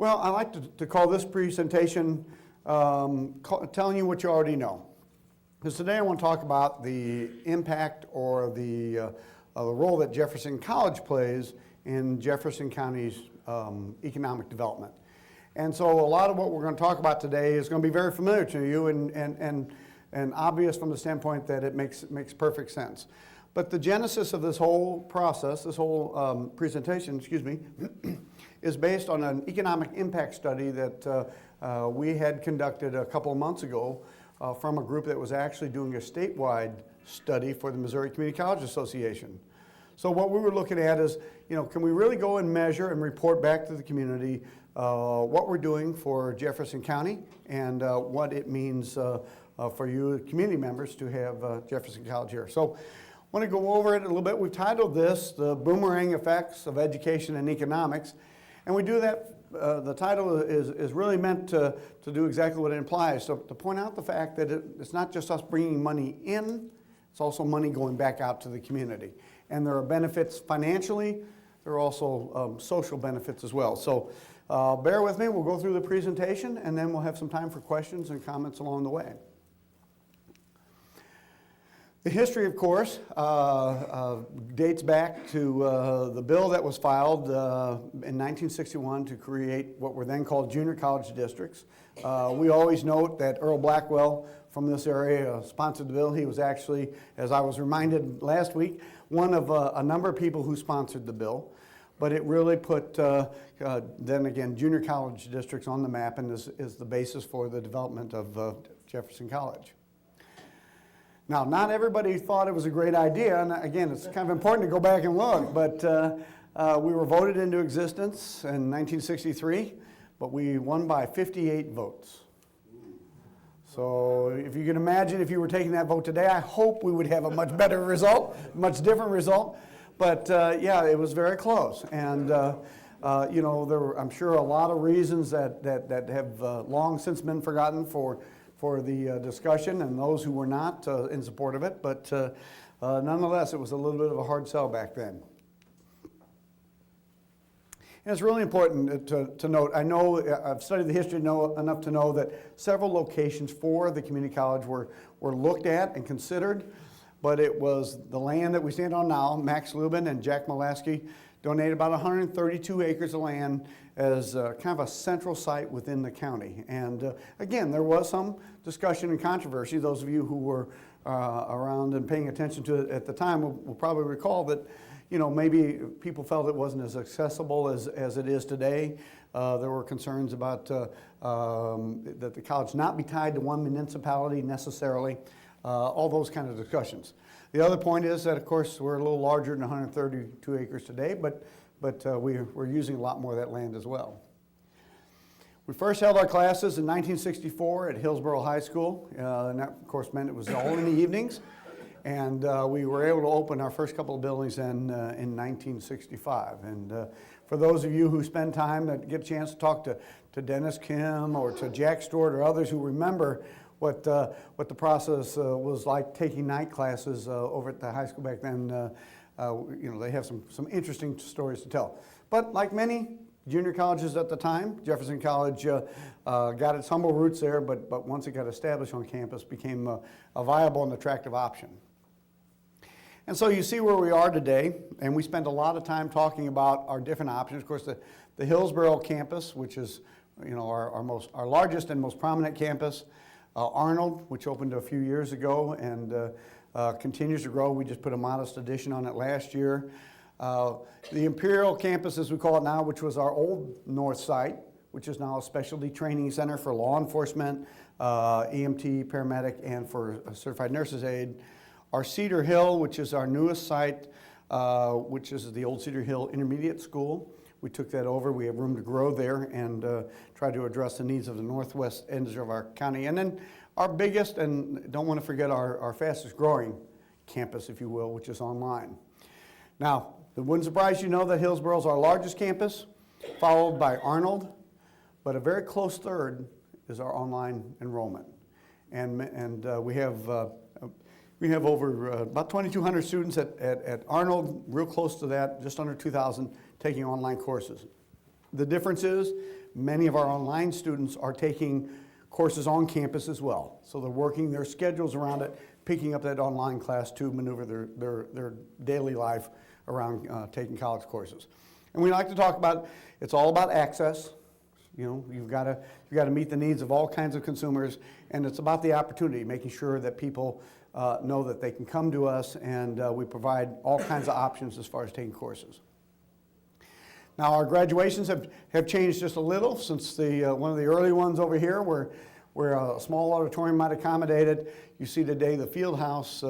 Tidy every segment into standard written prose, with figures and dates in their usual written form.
Well, I like to call this presentation telling you what you already know. Because today I want to talk about the impact or the role that Jefferson College plays in Jefferson County's economic development. And so a lot of what we're going to talk about today is going to be very familiar to you and obvious from the standpoint that it makes perfect sense. But the genesis of this whole process, this whole presentation, is based on an economic impact study that we had conducted a couple of months ago from a group that was actually doing a statewide study for the Missouri Community College Association. So what we were looking at is, can we really go and measure and report back to the community what we're doing for Jefferson County and what it means for you community members to have Jefferson College here. So I want to go over it a little bit. We've titled this The Boomerang Effects of Education and Economics. And we do that, the title is really meant to do exactly what it implies. So to point out the fact that it's not just us bringing money in, it's also money going back out to the community. And there are benefits financially, there are also social benefits as well. So bear with me, we'll go through the presentation and then we'll have some time for questions and comments along the way. The history, of course, dates back to the bill that was filed in 1961 to create what were then called junior college districts. We always note that Earl Blackwell from this area sponsored the bill. He was actually, as I was reminded last week, one of a number of people who sponsored the bill. But it really put, then again, junior college districts on the map and is the basis for the development of Jefferson College. Now, not everybody thought it was a great idea, and again, it's kind of important to go back and look, but we were voted into existence in 1963, but we won by 58 votes. So if you can imagine if you were taking that vote today, I hope we would have a much better result, much different result, but yeah, it was very close. And there were, I'm sure, a lot of reasons that have long since been forgotten for the discussion and those who were not in support of it, but nonetheless, it was a little bit of a hard sell back then. And it's really important to note, I know I've studied the history enough to know that several locations for the community college were looked at and considered, but it was the land that we stand on now. Max Lubin and Jack Molaski donated about 132 acres of land as kind of a central site within the county. And again, there was some discussion and controversy. Those of you who were around and paying attention to it at the time will probably recall that, maybe people felt it wasn't as accessible as it is today. There were concerns about that the college not be tied to one municipality necessarily, all those kind of discussions. The other point is that, of course, we're a little larger than 132 acres today, but we're using a lot more of that land as well. We first held our classes in 1964 at Hillsborough High School, and that, of course, meant it was all in the evenings, and we were able to open our first couple of buildings in 1965. And for those of you who spend time that get a chance to talk to Dennis Kim or to Jack Stewart or others who remember what the process was like taking night classes over at the high school back then. They have some interesting stories to tell. But like many junior colleges at the time, Jefferson College got its humble roots there, but once it got established on campus, became a viable and attractive option. And so you see where we are today, and we spend a lot of time talking about our different options. Of course, the Hillsborough campus, which is our largest and most prominent campus. Arnold, which opened a few years ago and continues to grow. We just put a modest addition on it last year. The Imperial campus, as we call it now, which was our old north site, which is now a specialty training center for law enforcement, EMT, paramedic, and for certified nurses aid. Our Cedar Hill, which is our newest site, which is the old Cedar Hill Intermediate School. We took that over. We have room to grow there and try to address the needs of the northwest ends of our county. And then our biggest, and don't want to forget our fastest growing campus, if you will, which is online. Now, it wouldn't surprise you to know that Hillsborough is our largest campus, followed by Arnold, but a very close third is our online enrollment. And we have over about 2,200 students at Arnold, real close to that, just under 2,000 taking online courses. The difference is many of our online students are taking courses on campus as well. So they're working their schedules around it, picking up that online class to maneuver their daily life around taking college courses. And we like to talk about, it's all about access. You know, you've got to meet the needs of all kinds of consumers, and it's about the opportunity, making sure that people know that they can come to us, and we provide all kinds of options as far as taking courses. Now, our graduations have changed just a little since one of the early ones over here where a small auditorium might accommodate it. You see today the field house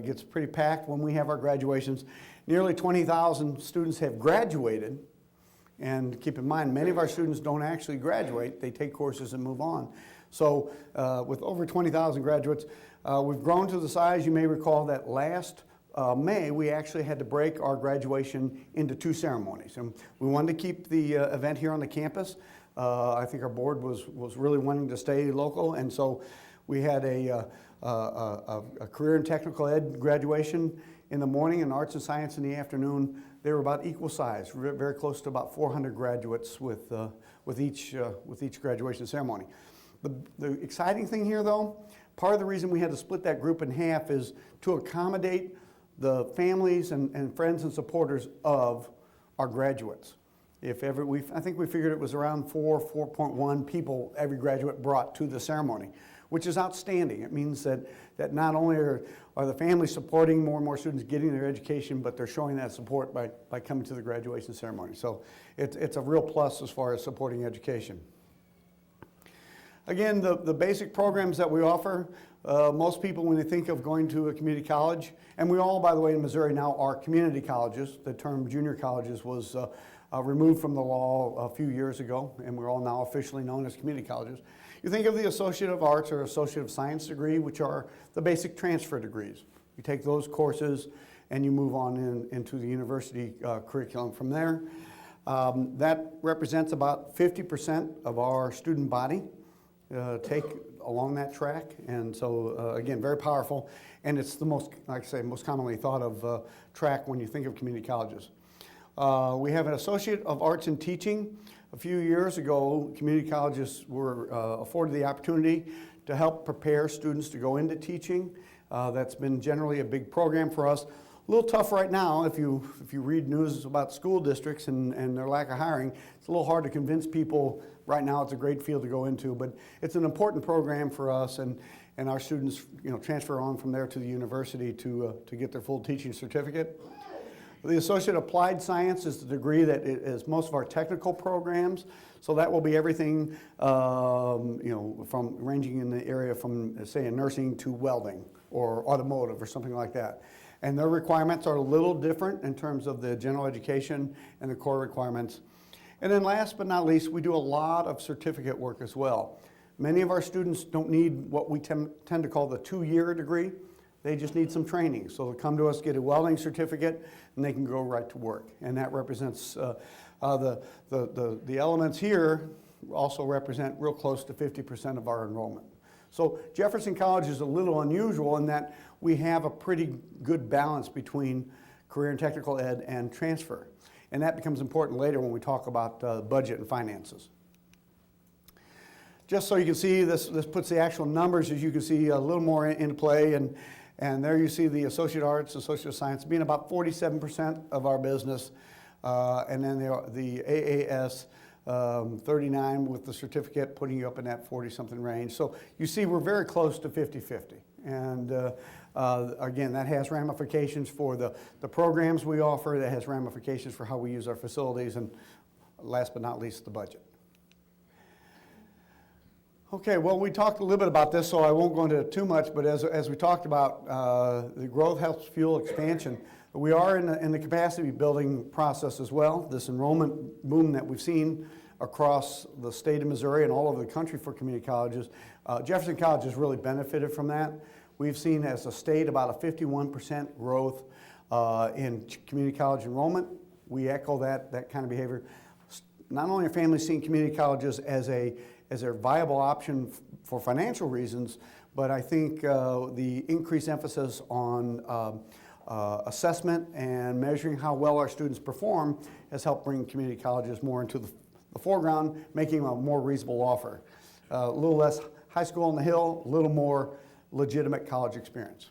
gets pretty packed when we have our graduations. Nearly 20,000 students have graduated. And keep in mind, many of our students don't actually graduate. They take courses and move on. So with over 20,000 graduates, we've grown to the size. You may recall that last May, we actually had to break our graduation into 2 ceremonies. And we wanted to keep the event here on the campus. I think our board was really wanting to stay local, and so we had a career and technical ed graduation in the morning and arts and science in the afternoon. They were about equal size, very close to about 400 graduates with each graduation ceremony. The exciting thing here, though, part of the reason we had to split that group in half is to accommodate the families and friends and supporters of our graduates. I think we figured it was around 4.1 people every graduate brought to the ceremony, which is outstanding. It means that not only are the families supporting more and more students getting their education, but they're showing that support by coming to the graduation ceremony. So it's a real plus as far as supporting education. Again, the basic programs that we offer, most people when they think of going to a community college, and we all, by the way, in Missouri now are community colleges. The term junior colleges was removed from the law a few years ago, and we're all now officially known as community colleges. You think of the Associate of Arts or Associate of Science degree, which are the basic transfer degrees. You take those courses and you move on into the university curriculum from there. That represents about 50% of our student body take along that track, and so again, very powerful, and it's the most, like I say, most commonly thought of track when you think of community colleges. We have an Associate of Arts in Teaching. A few years ago, community colleges were afforded the opportunity to help prepare students to go into teaching. That's been generally a big program for us. A little tough right now if you read news about school districts and their lack of hiring. It's a little hard to convince people right now it's a great field to go into, but it's an important program for us, and our students transfer on from there to the university to get their full teaching certificate. The Associate Applied Science is the degree that is most of our technical programs. So that will be everything, from ranging in the area from, say, nursing to welding or automotive or something like that. And their requirements are a little different in terms of the general education and the core requirements. And then last but not least, we do a lot of certificate work as well. Many of our students don't need what we tend to call the 2-year degree. They just need some training. So they'll come to us, get a welding certificate, and they can go right to work. And that represents, the elements here also represent real close to 50% of our enrollment. So Jefferson College is a little unusual in that we have a pretty good balance between career and technical ed and transfer. And that becomes important later when we talk about budget and finances. Just so you can see, this puts the actual numbers, as you can see, a little more into play. And there you see the Associate Arts, Associate of Science being about 47% of our business. And then the AAS 39 with the certificate putting you up in that 40-something range. So you see we're very close to 50-50. And again, that has ramifications for the programs we offer. That has ramifications for how we use our facilities. And last but not least, the budget. Okay, well, we talked a little bit about this, so I won't go into it too much, but as we talked about, the growth helps fuel expansion. We are in the capacity building process as well. This enrollment boom that we've seen across the state of Missouri and all over the country for community colleges, Jefferson College has really benefited from that. We've seen as a state about a 51% growth in community college enrollment. We echo that kind of behavior. Not only are families seeing community colleges as a viable option for financial reasons, but I think the increased emphasis on assessment and measuring how well our students perform has helped bring community colleges more into the foreground, making a more reasonable offer. A little less high school on the hill, a little more legitimate college experience.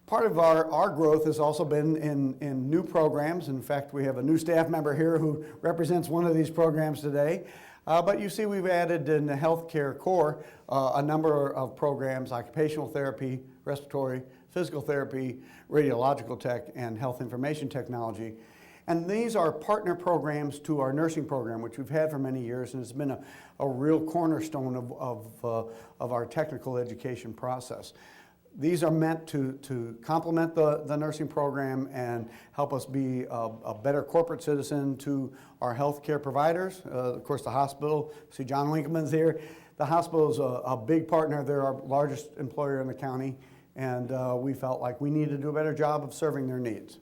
Part of our growth has also been in new programs. In fact, we have a new staff member here who represents one of these programs today. But you see we've added in the healthcare core a number of programs: occupational therapy, respiratory, physical therapy, radiological tech, and health information technology. And these are partner programs to our nursing program, which we've had for many years, and it's been a real cornerstone of our technical education process. These are meant to complement the nursing program and help us be a better corporate citizen to our healthcare providers. Of course, the hospital, see John Winkleman's here. The hospital is a big partner. They're our largest employer in the county, and we felt like we needed to do a better job of serving their needs.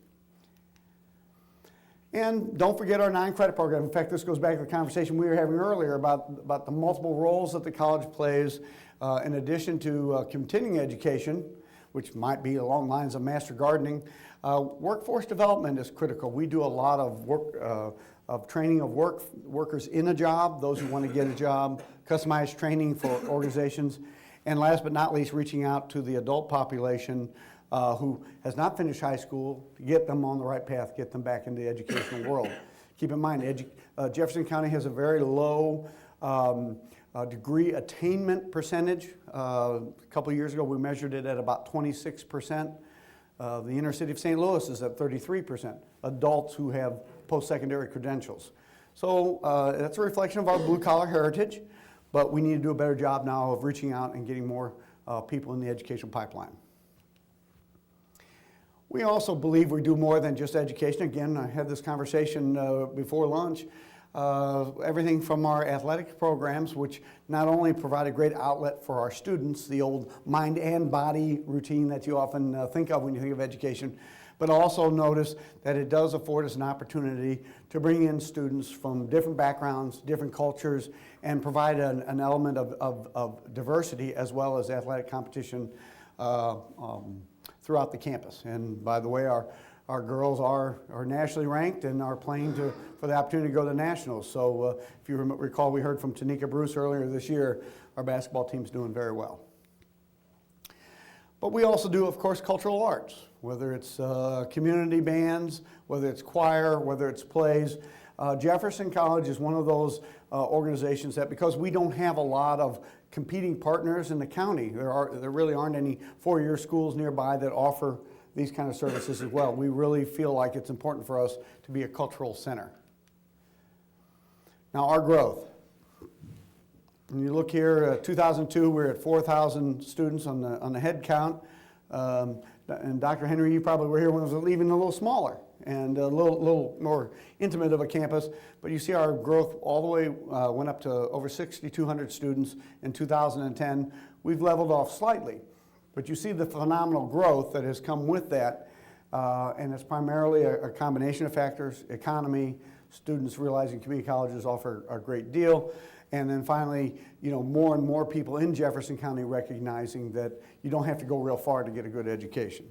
And don't forget our 9-credit program. In fact, this goes back to the conversation we were having earlier about the multiple roles that the college plays. In addition to continuing education, which might be along lines of master gardening, workforce development is critical. We do a lot of work, of training of workers in a job, those who want to get a job, customized training for organizations, and last but not least, reaching out to the adult population who has not finished high school to get them on the right path, get them back into the educational world. Keep in mind, Jefferson County has a very low degree attainment percentage. A couple of years ago, we measured it at about 26%. The inner city of St. Louis is at 33%, adults who have post-secondary credentials. So that's a reflection of our blue-collar heritage, but we need to do a better job now of reaching out and getting more people in the education pipeline. We also believe we do more than just education. Again, I had this conversation before lunch. Everything from our athletic programs, which not only provide a great outlet for our students, the old mind and body routine that you often think of when you think of education, but also notice that it does afford us an opportunity to bring in students from different backgrounds, different cultures, and provide an element of diversity as well as athletic competition throughout the campus. And by the way, our girls are nationally ranked and are playing for the opportunity to go to nationals. So if you recall, we heard from Tanika Bruce earlier this year. Our basketball team's doing very well. But we also do, of course, cultural arts, whether it's community bands, whether it's choir, whether it's plays. Jefferson College is one of those organizations that, because we don't have a lot of competing partners in the county, there really aren't any four-year schools nearby that offer these kind of services as well. We really feel like it's important for us to be a cultural center. Now, our growth. When you look here, 2002, we're at 4,000 students on the head count. And Dr. Henry, you probably were here when it was even a little smaller and a little more intimate of a campus. But you see our growth all the way went up to over 6,200 students in 2010. We've leveled off slightly. But you see the phenomenal growth that has come with that, and it's primarily a combination of factors: economy, students realizing community colleges offer a great deal, and then finally, more and more people in Jefferson County recognizing that you don't have to go real far to get a good education.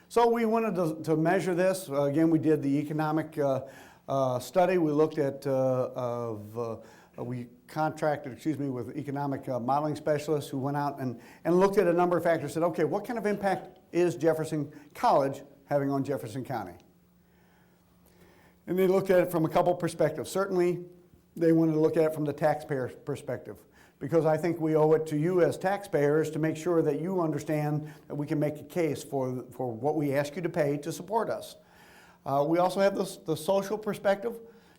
So we wanted to measure this. Again, we did the economic study. We looked at we contracted, with economic modeling specialists who went out and looked at a number of factors, said, okay, what kind of impact is Jefferson College having on Jefferson County? And they looked at it from a couple perspectives. Certainly, they wanted to look at it from the taxpayer perspective, because I think we owe it to you as taxpayers to make sure that you understand that we can make a case for what we ask you to pay to support us. We also have the social perspective.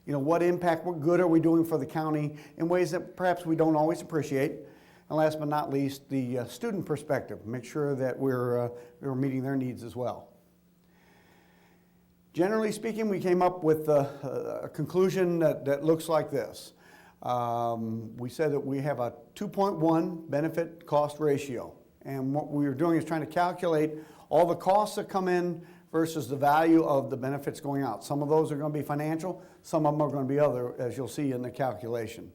What impact, what good are we doing for the county in ways that perhaps we don't always appreciate? And last but not least, the student perspective. Make sure that we're meeting their needs as well. Generally speaking, we came up with a conclusion that looks like this. We said that we have a 2.1 benefit cost ratio. And what we were doing is trying to calculate all the costs that come in versus the value of the benefits going out. Some of those are going to be financial, some of them are going to be other, as you'll see in the calculation.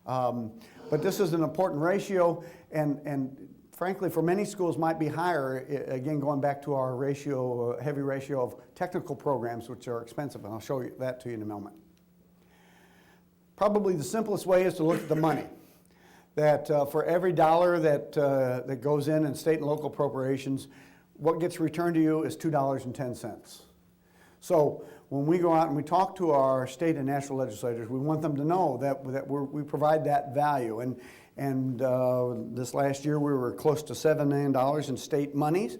But this is an important ratio, and frankly, for many schools might be higher, again, going back to our ratio, heavy ratio of technical programs, which are expensive, and I'll show you that to you in a moment. Probably the simplest way is to look at the money. That for every dollar that goes in state and local appropriations, what gets returned to you is $2.10. So when we go out and we talk to our state and national legislators, we want them to know that we provide that value. And this last year we were close to $7 million in state monies.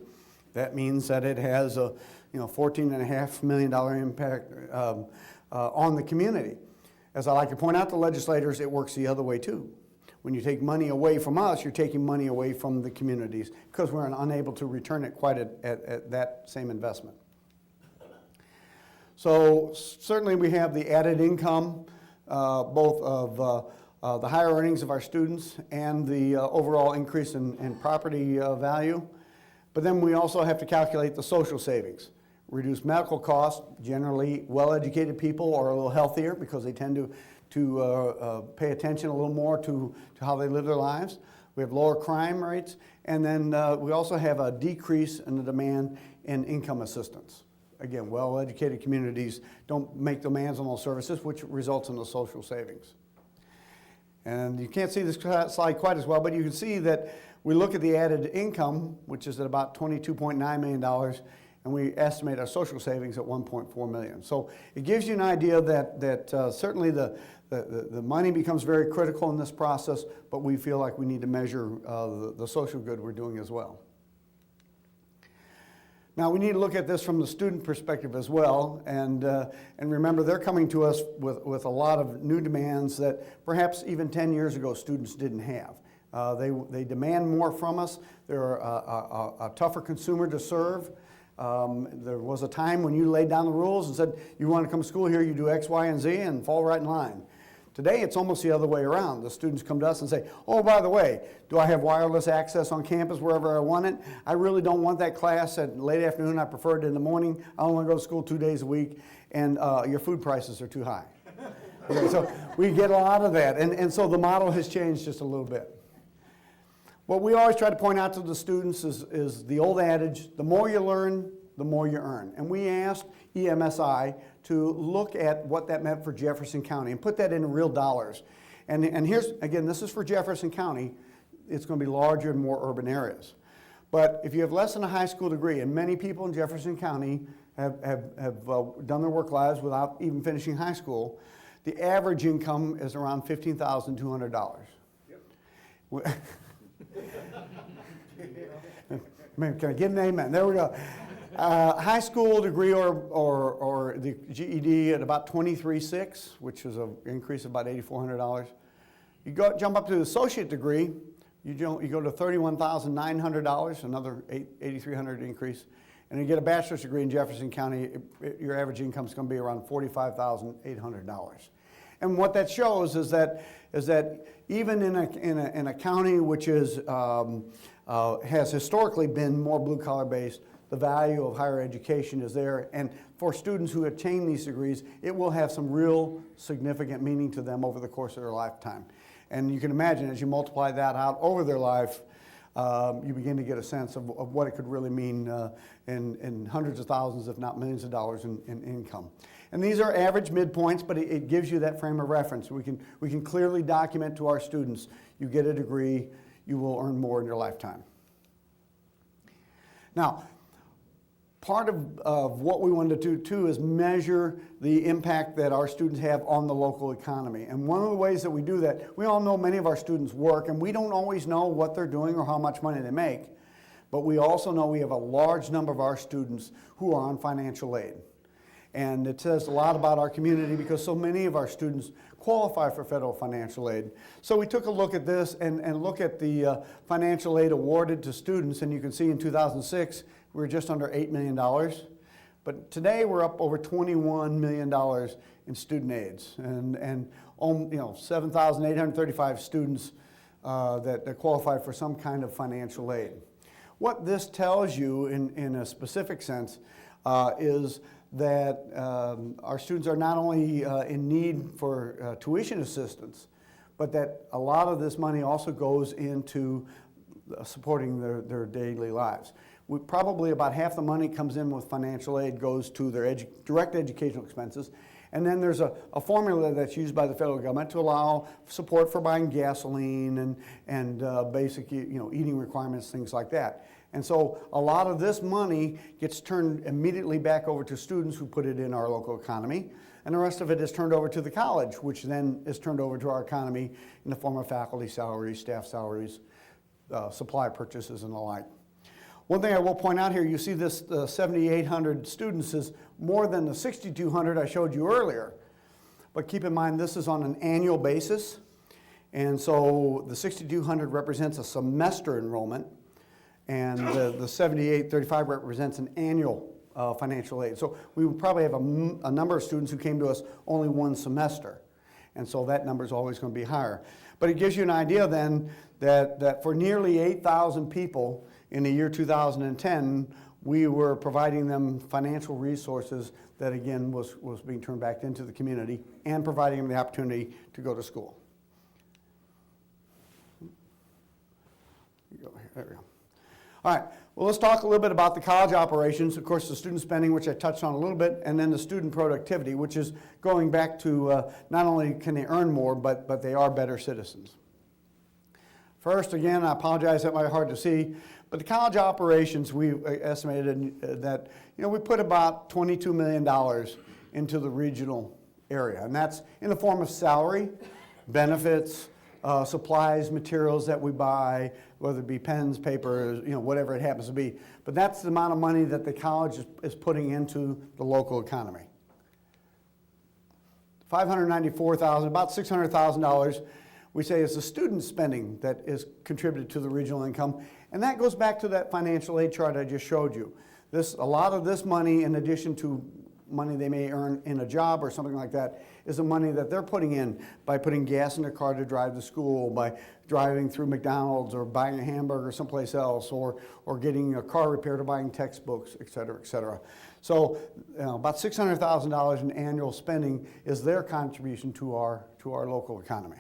That means that it has a $14.5 million impact on the community. As I like to point out to legislators, it works the other way too. When you take money away from us, you're taking money away from the communities because we're unable to return it quite at that same investment. So certainly we have the added income, both of the higher earnings of our students and the overall increase in property value. But then we also have to calculate the social savings. Reduce medical costs. Generally, well-educated people are a little healthier because they tend to pay attention a little more to how they live their lives. We have lower crime rates, and then we also have a decrease in the demand in income assistance. Again, well-educated communities don't make demands on those services, which results in the social savings. And you can't see this slide quite as well, but you can see that we look at the added income, which is at about $22.9 million, and we estimate our social savings at $1.4 million. So it gives you an idea that certainly the money becomes very critical in this process, but we feel like we need to measure the social good we're doing as well. Now we need to look at this from the student perspective as well, and remember they're coming to us with a lot of new demands that perhaps even 10 years ago students didn't have. They demand more from us. They're a tougher consumer to serve. There was a time when you laid down the rules and said, you want to come to school here, you do X, Y, and Z, and fall right in line. Today, it's almost the other way around. The students come to us and say, oh, by the way, do I have wireless access on campus wherever I want it? I really don't want that class at late afternoon. I prefer it in the morning. I only want to go to school 2 days a week, and your food prices are too high. Okay, so we get a lot of that, and so the model has changed just a little bit. What we always try to point out to the students is the old adage, the more you learn, the more you earn. And we asked EMSI to look at what that meant for Jefferson County and put that in real dollars. And here's, again, this is for Jefferson County. It's going to be larger and more urban areas. But if you have less than a high school degree, and many people in Jefferson County have done their work lives without even finishing high school, the average income is around $15,200. Yep. Can I get an amen? There we go. High school degree or the GED at about $23,600, which is an increase of about $8,400. You jump up to the associate degree, you go to $31,900, another $8,300 increase. And you get a bachelor's degree in Jefferson County, your average income is going to be around $45,800. And what that shows is that even in a county which has historically been more blue-collar based, the value of higher education is there. And for students who attain these degrees, it will have some real significant meaning to them over the course of their lifetime. And you can imagine as you multiply that out over their life, you begin to get a sense of what it could really mean in hundreds of thousands, if not millions of dollars in income. And these are average midpoints, but it gives you that frame of reference. We can clearly document to our students, you get a degree, you will earn more in your lifetime. Now, part of what we wanted to do too is measure the impact that our students have on the local economy. And one of the ways that we do that, we all know many of our students work, and we don't always know what they're doing or how much money they make, but we also know we have a large number of our students who are on financial aid. And it says a lot about our community because so many of our students qualify for federal financial aid. So we took a look at this and look at the financial aid awarded to students, and you can see in 2006 we were just under $8 million. But today we're up over $21 million in student aids, and 7,835 students that qualify for some kind of financial aid. What this tells you in a specific sense is that our students are not only in need for tuition assistance, but that a lot of this money also goes into supporting their daily lives. Probably about half the money comes in with financial aid, goes to their direct educational expenses. And then there's a formula that's used by the federal government to allow support for buying gasoline and basic eating requirements, things like that. And so a lot of this money gets turned immediately back over to students who put it in our local economy, and the rest of it is turned over to the college, which then is turned over to our economy in the form of faculty salaries, staff salaries, supply purchases, and the like. One thing I will point out here, you see this 7,800 students is more than the 6,200 I showed you earlier. But keep in mind, this is on an annual basis. And so the 6,200 represents a semester enrollment, and the 7,835 represents an annual financial aid. So we would probably have a number of students who came to us only one semester. And so that number is always going to be higher. But it gives you an idea then that for nearly 8,000 people in the year 2010, we were providing them financial resources that, again, was being turned back into the community and providing them the opportunity to go to school. There we go. All right, well, let's talk a little bit about the college operations. Of course, the student spending, which I touched on a little bit, and then the student productivity, which is going back to not only can they earn more, but they are better citizens. First, again, I apologize, that might be hard to see, but the college operations, we estimated that we put about $22 million into the regional area, and that's in the form of salary, benefits, supplies, materials that we buy, whether it be pens, paper, whatever it happens to be. But that's the amount of money that the college is putting into the local economy. $594,000, about $600,000, we say is the student spending that is contributed to the regional income. And that goes back to that financial aid chart I just showed you. A lot of this money, in addition to money they may earn in a job or something like that, is the money that they're putting in by putting gas in their car to drive to school, by driving through McDonald's or buying a hamburger someplace else, or getting a car repaired or buying textbooks, et cetera, et cetera. So about $600,000 in annual spending is their contribution to our local economy.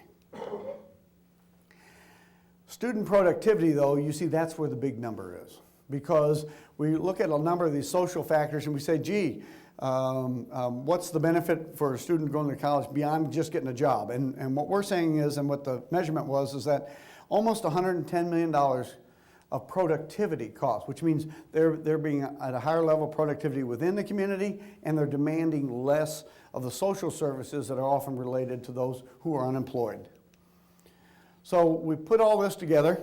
Student productivity, though, you see that's where the big number is, because we look at a number of these social factors and we say, gee, what's the benefit for a student going to college beyond just getting a job? And what we're saying is, and what the measurement was, is that almost $110 million of productivity costs, which means they're being at a higher level of productivity within the community, and they're demanding less of the social services that are often related to those who are unemployed. So we put all this together,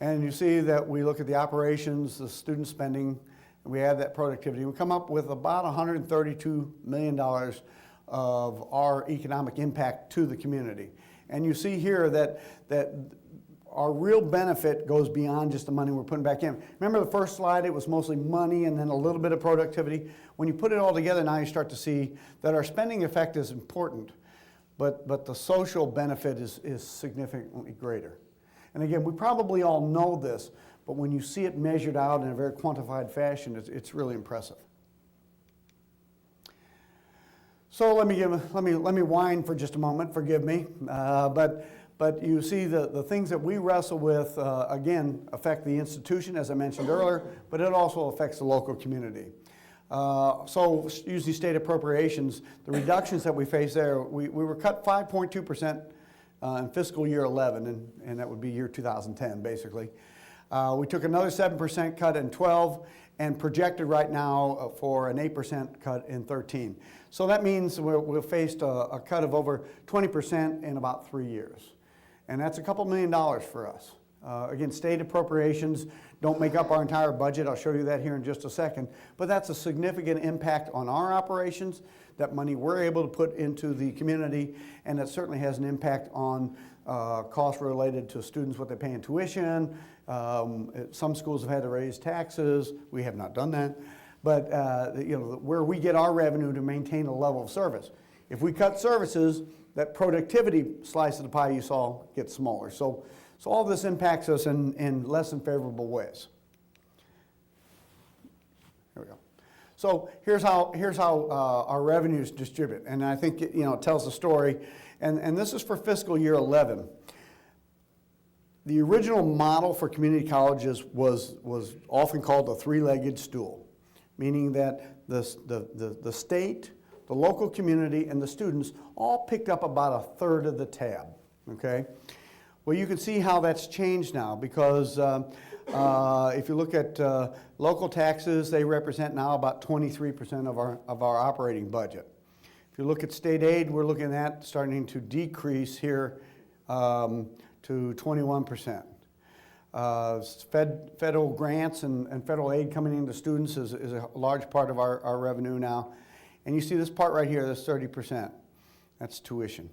and you see that we look at the operations, the student spending, and we add that productivity. We come up with about $132 million of our economic impact to the community. And you see here that our real benefit goes beyond just the money we're putting back in. Remember the first slide, it was mostly money and then a little bit of productivity. When you put it all together, now you start to see that our spending effect is important, but the social benefit is significantly greater. And again, we probably all know this, but when you see it measured out in a very quantified fashion, it's really impressive. So let me whine for just a moment. Forgive me, but you see the things that we wrestle with again affect the institution, as I mentioned earlier, but it also affects the local community. So using state appropriations, the reductions that we face there, we were cut 5.2% in fiscal year 11, and that would be year 2010, basically. We took another 7% cut in 12, and projected right now for an 8% cut in 13. So that means we've faced a cut of over 20% in about 3 years. And that's a couple $1 million for us. Again, state appropriations don't make up our entire budget. I'll show you that here in just a second. But that's a significant impact on our operations, that money we're able to put into the community, and it certainly has an impact on costs related to students, what they pay in tuition. Some schools have had to raise taxes. We have not done that. But where we get our revenue to maintain a level of service. If we cut services, that productivity slice of the pie you saw gets smaller. So all this impacts us in less than favorable ways. Here we go. So here's how our revenues distribute, and I think it tells the story. And this is for fiscal year 11. The original model for community colleges was often called the three-legged stool, meaning that the state, the local community, and the students all picked up about a third of the tab, okay? Well, you can see how that's changed now because if you look at local taxes, they represent now about 23% of our operating budget. If you look at state aid, we're looking at starting to decrease here to 21%. Federal grants and federal aid coming into students is a large part of our revenue now. And you see this part right here, this 30%. That's tuition.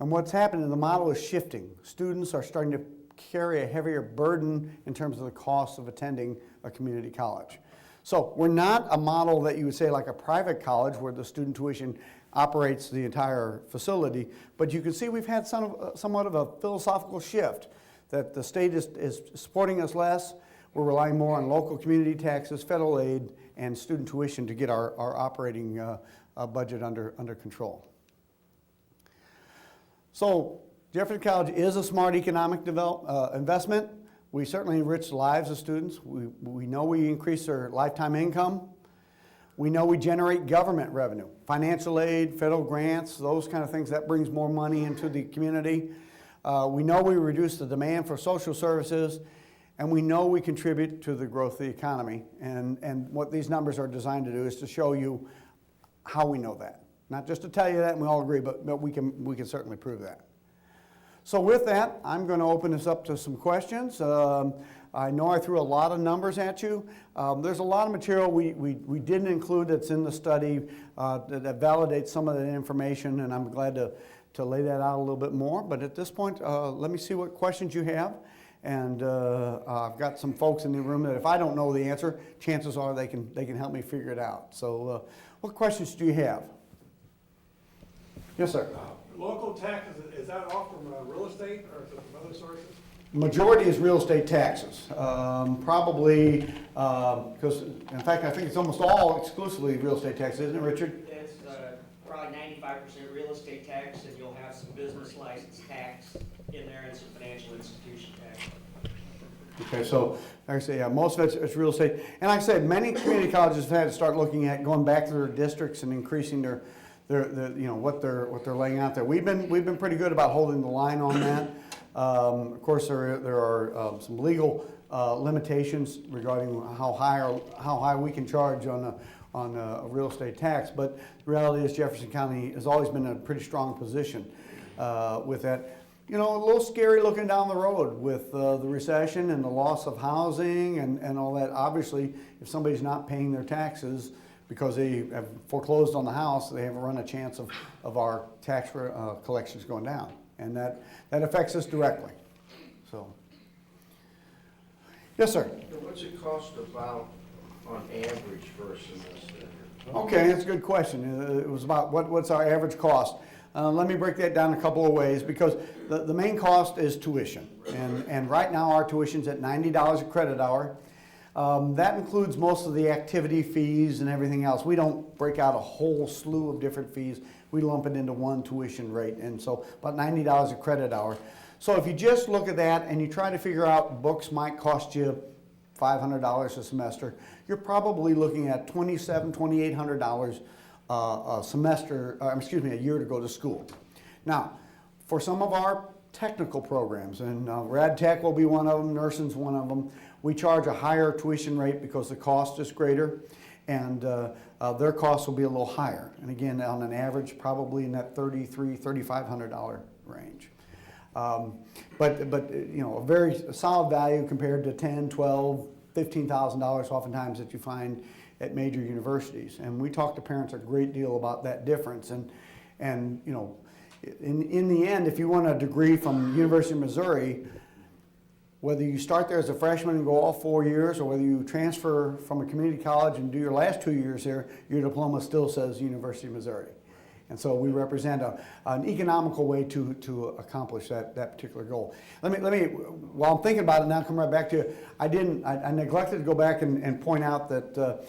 And what's happening, the model is shifting. Students are starting to carry a heavier burden in terms of the cost of attending a community college. So we're not a model that you would say like a private college where the student tuition operates the entire facility, but you can see we've had somewhat of a philosophical shift that the state is supporting us less. We're relying more on local community taxes, federal aid, and student tuition to get our operating budget under control. So Jefferson College is a smart economic investment. We certainly enrich the lives of students. We know we increase their lifetime income. We know we generate government revenue, financial aid, federal grants, those kind of things. That brings more money into the community. We know we reduce the demand for social services, and we know we contribute to the growth of the economy. And what these numbers are designed to do is to show you how we know that. Not just to tell you that and we all agree, but we can certainly prove that. So with that, I'm going to open this up to some questions. I know I threw a lot of numbers at you. There's a lot of material we didn't include that's in the study that validates some of that information, and I'm glad to lay that out a little bit more. But at this point, let me see what questions you have. And I've got some folks in the room that if I don't know the answer, chances are they can help me figure it out. So what questions do you have? Yes, sir. Local taxes, is that all from real estate or is it from other sources? Majority is real estate taxes. Probably, because in fact I think it's almost all exclusively real estate taxes, isn't it, Richard? It's probably 95% real estate tax, and you'll have some business license tax in there and some financial institution tax. Okay, so like I say, yeah, most of it's real estate. And like I said, many community colleges have had to start looking at going back to their districts and increasing their you know, what they're laying out there. We've been pretty good about holding the line on that. Of course, there are some legal limitations regarding how high we can charge on a real estate tax. But the reality is Jefferson County has always been in a pretty strong position with that. You know, a little scary looking down the road with the recession and the loss of housing and all that. Obviously, if somebody's not paying their taxes because they have foreclosed on the house, they have run a chance of our tax collections going down. And that affects us directly. So, yes, sir. What's it cost about on average for a semester? Okay, that's a good question. It was about what's our average cost. Let me break that down a couple of ways because the main cost is tuition. And right now our tuition's at $90 a credit hour. That includes most of the activity fees and everything else. We don't break out a whole slew of different fees. We lump it into one tuition rate, and so about $90 a credit hour. So if you just look at that and you try to figure out books might cost you $500 a semester, you're probably looking at $2,700, $2,800 a semester, a year to go to school. Now, for some of our technical programs, and Rad Tech will be one of them, nursing's one of them, we charge a higher tuition rate because the cost is greater, and their costs will be a little higher. And again, on an average, probably in that $3,300, $3,500 range. But you know, a very solid value compared to $10,000, $12,000, $15,000 oftentimes that you find at major universities. And we talk to parents a great deal about that difference. And you know, in the end, if you want a degree from University of Missouri, whether you start there as a freshman and go all 4 years, or whether you transfer from a community college and do your last 2 years there, your diploma still says University of Missouri. And so we represent an economical way to accomplish that particular goal. Let me, while I'm thinking about it now, come right back to you. I neglected to go back and point out that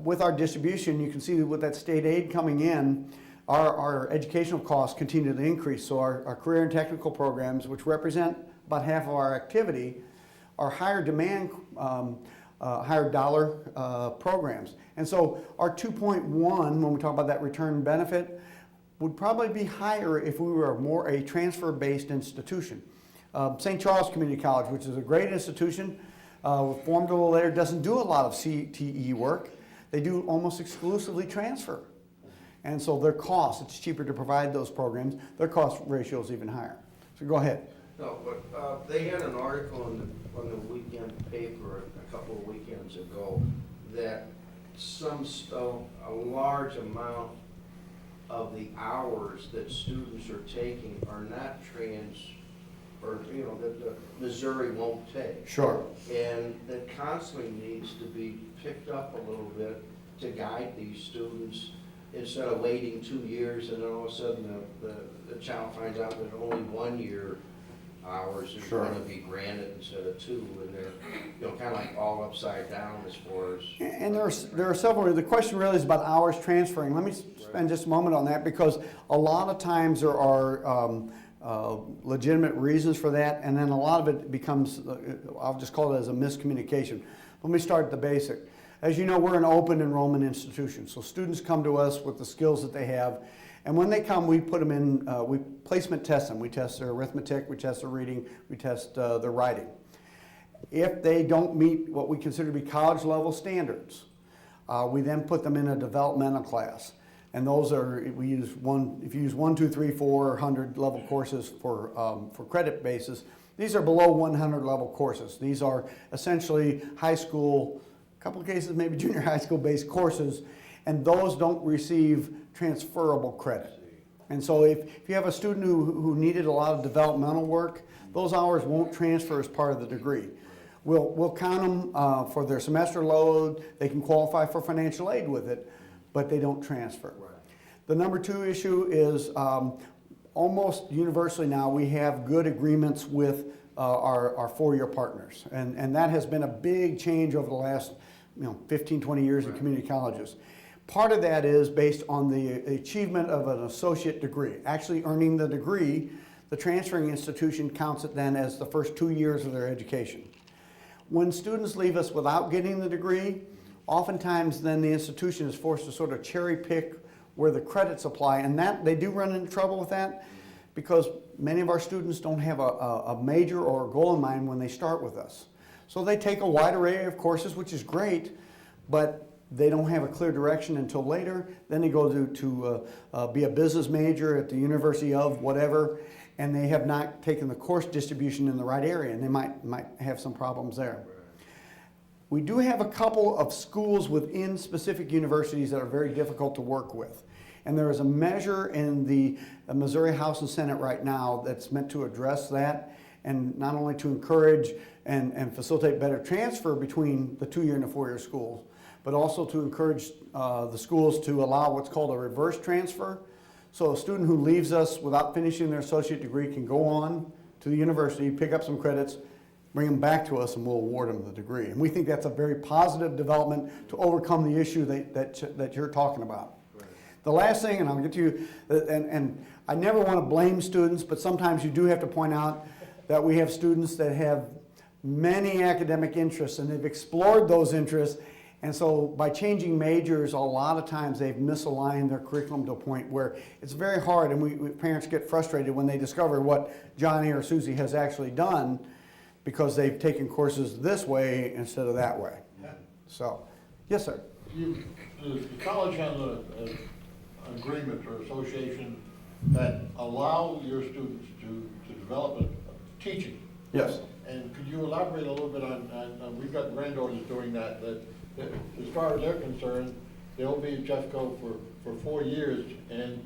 with our distribution, you can see with that state aid coming in, our educational costs continue to increase. So our career and technical programs, which represent about half of our activity, are higher demand, higher dollar programs. And so our 2.1, when we talk about that return benefit, would probably be higher if we were more a transfer-based institution. St. Charles Community College, which is a great institution, formed a little later, doesn't do a lot of CTE work. They do almost exclusively transfer. And so their cost, it's cheaper to provide those programs, their cost ratio is even higher. So go ahead. No, but they had an article on the weekend paper a couple of weekends ago that a large amount of the hours that students are taking are not or that the Missouri won't take. Sure. And that constantly needs to be picked up a little bit to guide these students instead of waiting 2 years and then all of a sudden the child finds out that only 1 year hours is Sure. going to be granted instead of 2, and they're kind of like all upside down as far as. And there are several, the question really is about hours transferring. Let me spend just a moment on that, because a lot of times there are legitimate reasons for that, and then a lot of it becomes, I'll just call it as a miscommunication. Let me start at the basic. As you know, we're an open enrollment institution, so students come to us with the skills that they have, and when they come, we put them in, we placement test them. We test their arithmetic, we test their reading, we test their writing. If they don't meet what we consider to be college level standards, we then put them in a developmental class. And those are, if you use 1, 2, 3, 400 level courses for credit basis, these are below 100 level courses. These are essentially high school, a couple of cases maybe junior high school based courses, and those don't receive transferable credit. And so if you have a student who needed a lot of developmental work, those hours won't transfer as part of the degree. We'll count them for their semester load. They can qualify for financial aid with it, but they don't transfer. Right. The number 2 issue is almost universally now we have good agreements with our 4-year partners. And that has been a big change over the last 15, 20 years in community colleges. Part of that is based on the achievement of an associate degree. Actually earning the degree, the transferring institution counts it then as the first 2 years of their education. When students leave us without getting the degree, oftentimes then the institution is forced to sort of cherry pick where the credits apply, and that they do run into trouble with that because many of our students don't have a major or a goal in mind when they start with us. So they take a wide array of courses, which is great, but they don't have a clear direction until later. Then they go to be a business major at the University of whatever, and they have not taken the course distribution in the right area, and they might have some problems there. We do have a couple of schools within specific universities that are very difficult to work with. And there is a measure in the Missouri House and Senate right now that's meant to address that, and not only to encourage and facilitate better transfer between the 2-year and the 4-year schools, but also to encourage the schools to allow what's called a reverse transfer. So a student who leaves us without finishing their associate degree can go on to the university, pick up some credits, bring them back to us, and we'll award them the degree. And we think that's a very positive development to overcome the issue that you're talking about. Right. The last thing, and I'll get to you, and I never want to blame students, but sometimes you do have to point out that we have students that have many academic interests, and they've explored those interests. And so by changing majors, a lot of times they've misaligned their curriculum to a point where it's very hard, and parents get frustrated when they discover what Johnny or Susie has actually done because they've taken courses this way instead of that way. So, yes, sir. The college has an agreement or association that allow your students to develop a teaching. Yes. And could you elaborate a little bit on we've got granddaughters doing that as far as they're concerned, they'll be at Jeffco for 4 years, and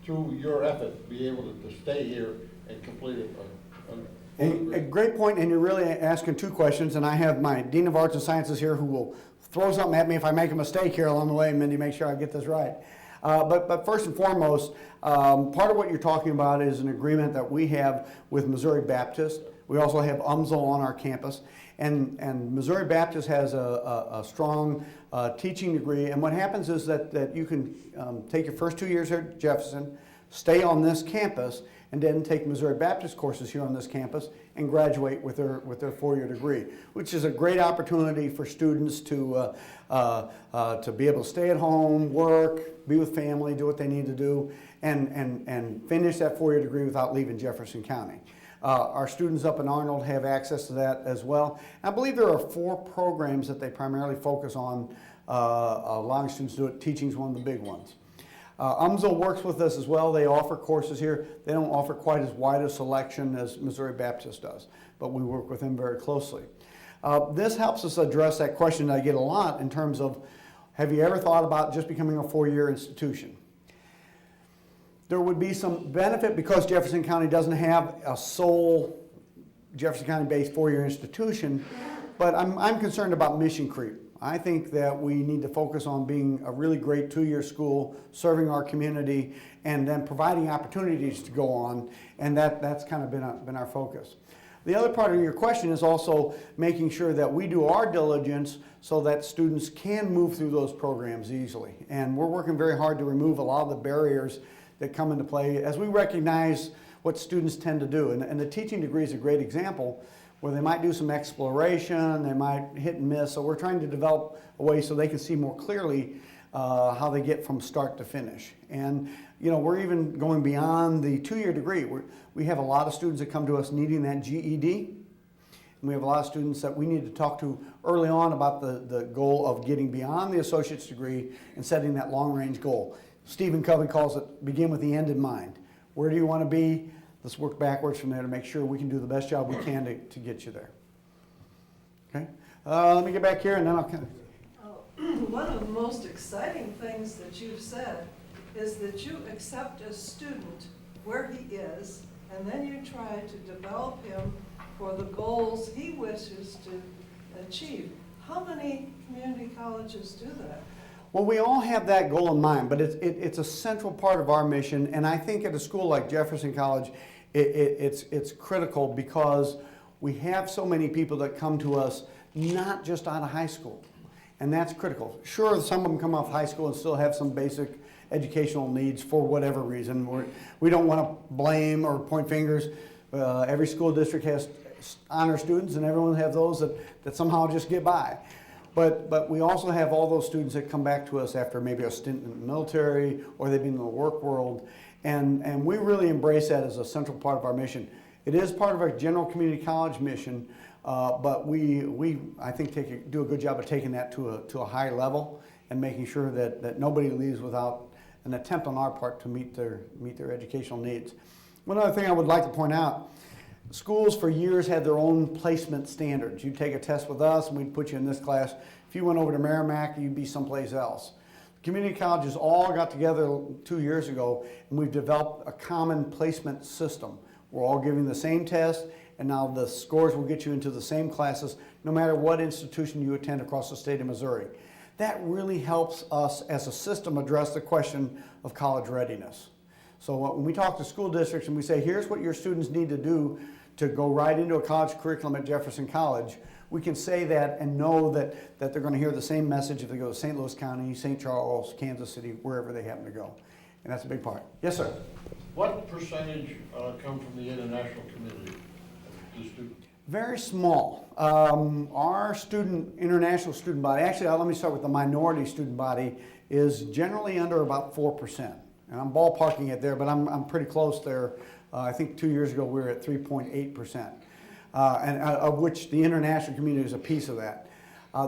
through your effort, be able to stay here and complete A great point, and you're really asking 2 questions, and I have my Dean of Arts and Sciences here who will throw something at me if I make a mistake here along the way, Mindy, make sure I get this right. But first and foremost, part of what you're talking about is an agreement that we have with Missouri Baptist. We also have UMSL on our campus, and Missouri Baptist has a strong teaching degree, and what happens is that you can take your first 2 years here at Jefferson, stay on this campus, and then take Missouri Baptist courses here on this campus and graduate with their four-year degree, which is a great opportunity for students to be able to stay at home, work, be with family, do what they need to do, and finish that four-year degree without leaving Jefferson County. Our students up in Arnold have access to that as well. I believe there are 4 programs that they primarily focus on, allowing students to do it. Teaching is one of the big ones. UMSL works with us as well. They offer courses here. They don't offer quite as wide a selection as Missouri Baptist does, but we work with them very closely. This helps us address that question that I get a lot in terms of, have you ever thought about just becoming a 4-year institution? There would be some benefit because Jefferson County doesn't have a sole Jefferson County-based 4-year institution, but I'm concerned about mission creep. I think that we need to focus on being a really great 2-year school, serving our community, and then providing opportunities to go on, and that's kind of been our focus. The other part of your question is also making sure that we do our diligence so that students can move through those programs easily. And we're working very hard to remove a lot of the barriers that come into play as we recognize what students tend to do. And the teaching degree is a great example where they might do some exploration, they might hit and miss. So we're trying to develop a way so they can see more clearly how they get from start to finish. And you know, we're even going beyond the 2-year degree. We have a lot of students that come to us needing that GED. And we have a lot of students that we need to talk to early on about the goal of getting beyond the associate's degree and setting that long-range goal. Stephen Covey calls it begin with the end in mind. Where do you want to be? Let's work backwards from there to make sure we can do the best job we can to get you there. Okay? Let me get back here and then I'll kind of... One of the most exciting things that you've said is that you accept a student where he is, and then you try to develop him for the goals he wishes to achieve. How many community colleges do that? Well, we all have that goal in mind, but it's a central part of our mission, and I think at a school like Jefferson College, it's critical because we have so many people that come to us not just out of high school, and that's critical. Sure, some of them come off high school and still have some basic educational needs for whatever reason. We don't want to blame or point fingers. Every school district has honor students, and everyone has those that somehow just get by. But we also have all those students that come back to us after maybe a stint in the military or they've been in the work world. And we really embrace that as a central part of our mission. It is part of our general community college mission, but we I think do a good job of taking that to a high level and making sure that nobody leaves without an attempt on our part to meet their educational needs. One other thing I would like to point out, schools for years had their own placement standards. You'd take a test with us and we'd put you in this class. If you went over to Merrimack, you'd be someplace else. Community colleges all got together 2 years ago and we've developed a common placement system. We're all giving the same test and now the scores will get you into the same classes no matter what institution you attend across the state of Missouri. That really helps us as a system address the question of college readiness. So when we talk to school districts and we say, here's what your students need to do to go right into a college curriculum at Jefferson College, we can say that and know that they're going to hear the same message if they go to St. Louis County, St. Charles, Kansas City, wherever they happen to go. And that's a big part. Yes, sir? What percentage come from the international community, the students? Very small. Our international student body, actually let me start with the minority student body, is generally under about 4%. And I'm ballparking it there, but I'm pretty close there. I think 2 years ago we were at 3.8%, and of which the international community is a piece of that.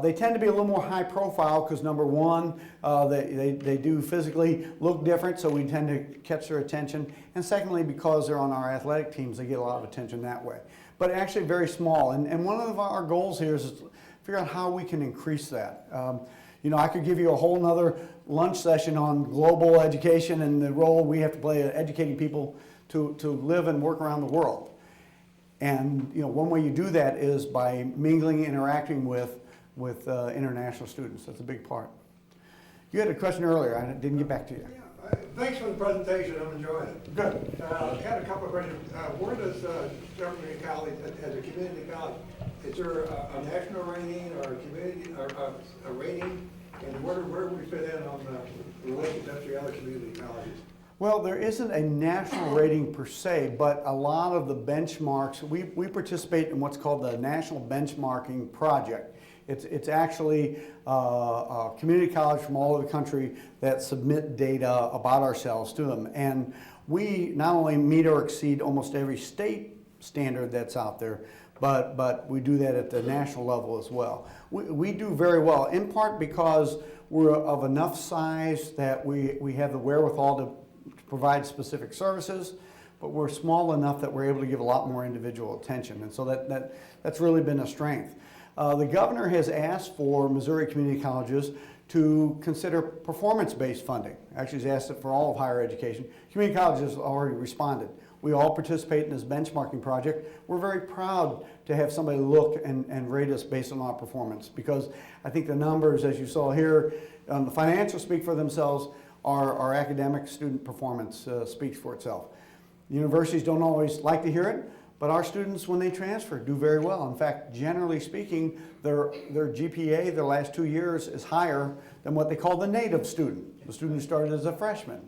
They tend to be a little more high profile because number one, they do physically look different, so we tend to catch their attention. And secondly, because they're on our athletic teams, they get a lot of attention that way. But actually very small. And one of our goals here is to figure out how we can increase that. You know, I could give you a whole nother lunch session on global education and the role we have to play in educating people to live and work around the world. And you know, one way you do that is by mingling, interacting with international students. That's a big part. You had a question earlier. I didn't get back to you. Yeah, thanks for the presentation. I'm enjoying it. Good. I had a couple of questions. Where does Jefferson College, as a community college, is there a national rating or a community or a rating? And where do we fit in on the relationship to the other community colleges? Well, there isn't a national rating per se, but a lot of the benchmarks, we participate in what's called the National Benchmarking Project. It's actually a community college from all over the country that submit data about ourselves to them. And we not only meet or exceed almost every state standard that's out there, but we do that at the national level as well. We do very well, in part because we're of enough size that we have the wherewithal to provide specific services, but we're small enough that we're able to give a lot more individual attention. And so that's really been a strength. The governor has asked for Missouri community colleges to consider performance-based funding. Actually, he's asked it for all of higher education. Community colleges already responded. We all participate in this benchmarking project. We're very proud to have somebody look and rate us based on our performance, because I think the numbers, as you saw here, the financials speak for themselves. Our academic student performance speaks for itself. Universities don't always like to hear it, but our students, when they transfer, do very well. In fact, generally speaking, their GPA their last 2 years is higher than what they call the native student, the student who started as a freshman.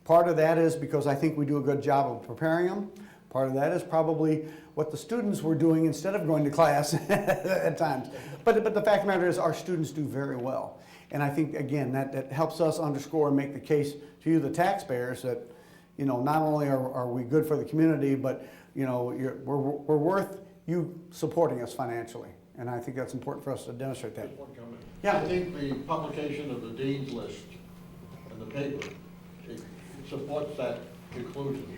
Part of that is because I think we do a good job of preparing them. Part of that is probably what the students were doing instead of going to class at times. But the fact of the matter is our students do very well. And I think, again, that helps us underscore and make the case to you, the taxpayers, that, you know, not only are we good for the community, but, you know, we're worth you supporting us financially. And I think that's important for us to demonstrate that. Just one comment. Yeah. I think the publication of the dean's list in the paper, it supports that conclusion.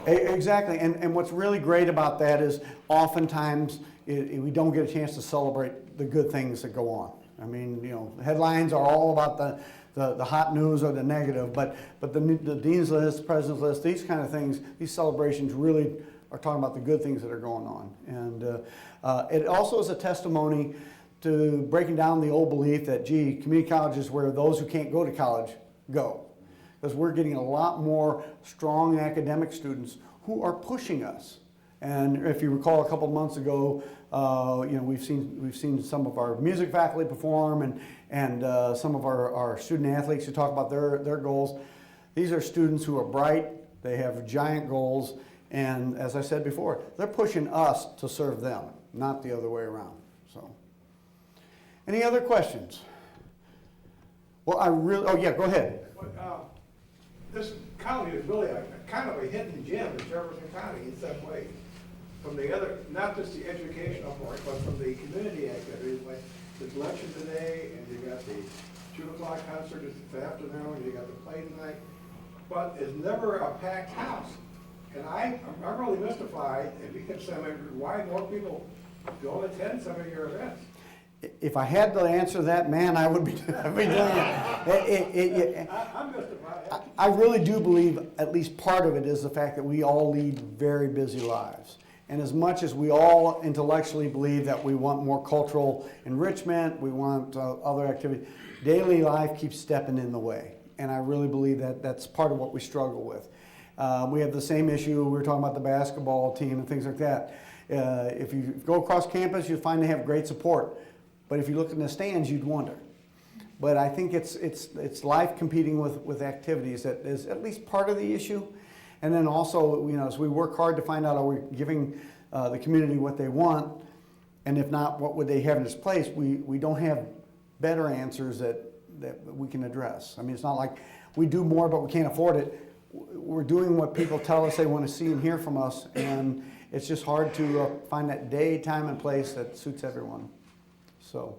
Exactly, and what's really great about that is oftentimes we don't get a chance to celebrate the good things that go on. I mean, you know, headlines are all about the hot news or the negative, but the dean's list, president's list, these kind of things, these celebrations really are talking about the good things that are going on. And it also is a testimony to breaking down the old belief that, gee, community college is where those who can't go to college go. Because we're getting a lot more strong academic students who are pushing us. And if you recall, a couple of months ago, you know, we've seen some of our music faculty perform, and some of our student athletes who talk about their goals. These are students who are bright, they have giant goals, and as I said before, they're pushing us to serve them, not the other way around. So, any other questions? Well, oh yeah, go ahead. This county is really a kind of a hidden gem in Jefferson County in some ways. From the other, not just the educational part, but from the community activities, like the election today, and you got the 2 o'clock concert this afternoon, and you got the play tonight. But it's never a packed house. And I'm really mystified, if you can say, why more people don't attend some of your events. If I had to answer that, man, I would be doing it. I'm mystified. I really do believe at least part of it is the fact that we all lead very busy lives. And as much as we all intellectually believe that we want more cultural enrichment, we want other activity, daily life keeps stepping in the way. And I really believe that that's part of what we struggle with. We have the same issue, we were talking about the basketball team and things like that. If you go across campus, you'll find they have great support. But if you look in the stands, you'd wonder. But I think it's life competing with activities that is at least part of the issue. And then also, you know, as we work hard to find out, are we giving the community what they want? And if not, what would they have in its place? We don't have better answers that we can address. I mean, it's not like we do more, but we can't afford it. We're doing what people tell us they want to see and hear from us. And it's just hard to find that day, time, and place that suits everyone. So.